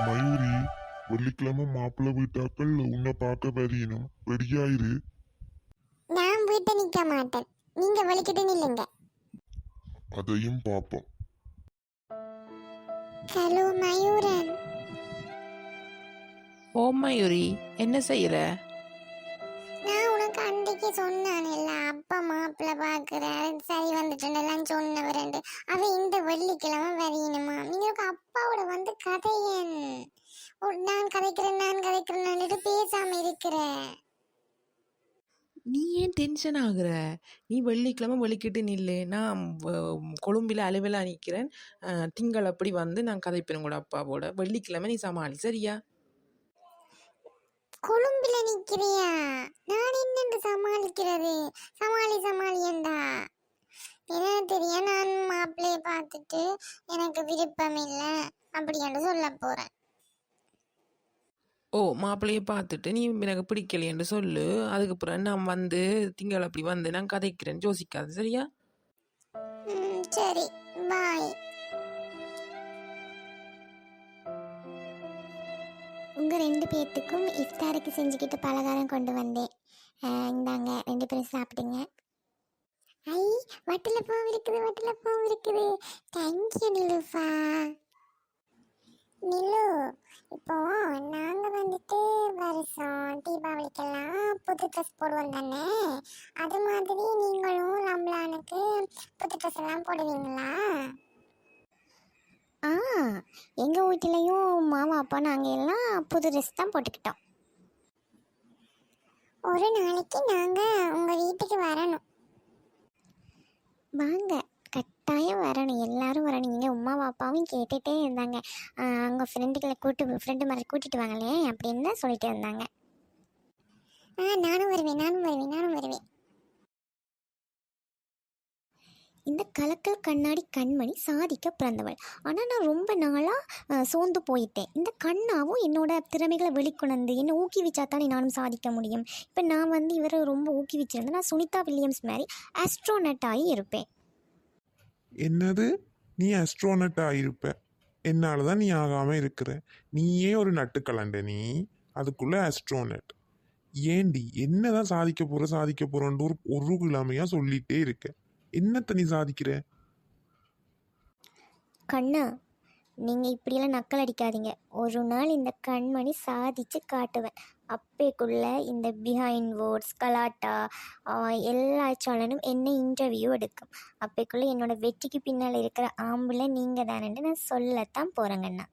மயூரி, வெள்ளிக்கிழமை மாப்பிள்ளை வீட்டாக்கள் உன்னை பார்க்க வரையணும். ரெடியாயிரு. நான் வீட்டை நிக்க மாட்டேன், நீங்க வலிக்கிட்டு நில்லுங்க. அதையும் பார்ப்போம். ஹலோ மயூரன். ஓ மயூரி, என்ன செய்யற? நான் உனக்கு அன்றைக்கு சொன்னான்ல, அப்பா மாப்பிள்ளை பாக்குறாரு, சரி வந்துட்டேன் சொன்னவர். அவ இந்த வெள்ளிக்கிழமை வரையணுமா? நீங்களுக்கு அப்பாவோட வந்து கதையன். நான் கதைக்கிறேன் பேசாம இருக்கிற. நீ ஏன் டென்ஷன் ஆகுற? நீ வெள்ளிக்கிழமை வெளிக்கிட்டு நில்லு. நான் கொழும்பில் அலுவலாக நிற்கிறேன். திங்கள் அப்படி வந்து நான் கதைப்பேன் கூட அப்பாவோட. வெள்ளிக்கிழமை நீ சமாளி, சரியா? கொழும்புல நிக்கிறியா? நான் என்னண்டு சமாளிக்கிறது? சமாளியண்டா. என்ன தெரியும், நான் மாப்பிள்ளைய பார்த்துட்டு எனக்கு விருப்பம் இல்லை அப்படின்னு சொல்ல போறேன். ஓ, மாப்பிள்ளையை பார்த்துட்டு நீ எனக்கு பிடிக்கலையென்று சொல்லு. அதுக்கப்புறம் நான் வந்து திங்கள் அப்படி வந்து நான் கதைக்கிறேன், யோசிக்காது, சரியா? சரி, பாய். உங்க 2 பேர்த்துக்கும் இஃப்தாருக்கு செஞ்சுக்கிட்டு பலகாரம் கொண்டு வந்தேன். இந்தாங்க, 2 பேரும் சாப்பிடுங்க. ஐ, வட்டில பூ இருக்குது. தேங்க்யூ நிலுஃபா. நிலு, இப்போ நாங்க வந்துட்டு வருஷம் தீபாவளிக்கெல்லாம் புது ட்ரெஸ் போடுவோம் தானே? அது மாதிரி நீங்களும் ரம்லானுக்கு புது ட்ரெஸ் எல்லாம் போடுவீங்களா? எங்கள் வீட்டிலையும் மாமா அப்பா நாங்கள் எல்லாம் புது ட்ரெஸ் தான் போட்டுக்கிட்டோம். ஒரு நாளைக்கு நாங்கள் உங்கள் வீட்டுக்கு வரணும். வாங்க, கட்டாயம் வரணும், எல்லாரும் வரணும். நீங்கள் உமா அப்பாவும் கேட்டுகிட்டே இருந்தாங்க, அவங்க ஃப்ரெண்டு மாதிரி கூட்டிகிட்டு வாங்களே அப்படின்னு தான் சொல்லிட்டு இருந்தாங்க. நானும் வருவேன். இந்த கலக்கல் கண்ணாடி கண்மணி சாதிக்க பிறந்தவள். ஆனால் நான் ரொம்ப நாளாக சோர்ந்து போயிட்டேன். இந்த கண்ணாவும் என்னோட திறமைகளை வெளிக்கொணர்ந்து என்னை ஊக்குவிச்சா தானே நானும் சாதிக்க முடியும். இப்போ நான் வந்து இவரை ரொம்ப ஊக்குவிச்சிருந்தேன். நான் சுனிதா வில்லியம்ஸ் மாதிரி ஆஸ்ட்ரோனட் ஆகி இருப்பேன். என்னது? நீ அஸ்ட்ரோனட் ஆகிருப்ப? என்னால தான் நீ ஆகாம இருக்கிற. நீயே ஒரு நட்டுக்கலண்ட, நீ அதுக்குள்ள அஸ்ட்ரோனட். ஏண்டி என்னதான் சாதிக்க போறோன்னு ஒரு கிழமையா சொல்லிட்டே இருக்க. என்னத்த நீ சாதிக்கிற? கண்ணா, நீங்கள் இப்படியெல்லாம் நக்கல் அடிக்காதீங்க. ஒரு நாள் இந்த கண்மணி சாதிச்சு காட்டுவேன். அப்பேக்குள்ள இந்த பிஹைண்ட் வேர்ட்ஸ் கலாட்டா எல்லா சேனலும் என்ன இன்டர்வியூ எடுக்கும். அப்பேக்குள்ள என்னோட வெற்றிக்கு பின்னால் இருக்கிற ஆம்பளை நீங்கள் தானேன்னு நான் சொல்லத்தான் போகிறேங்கண்ணா.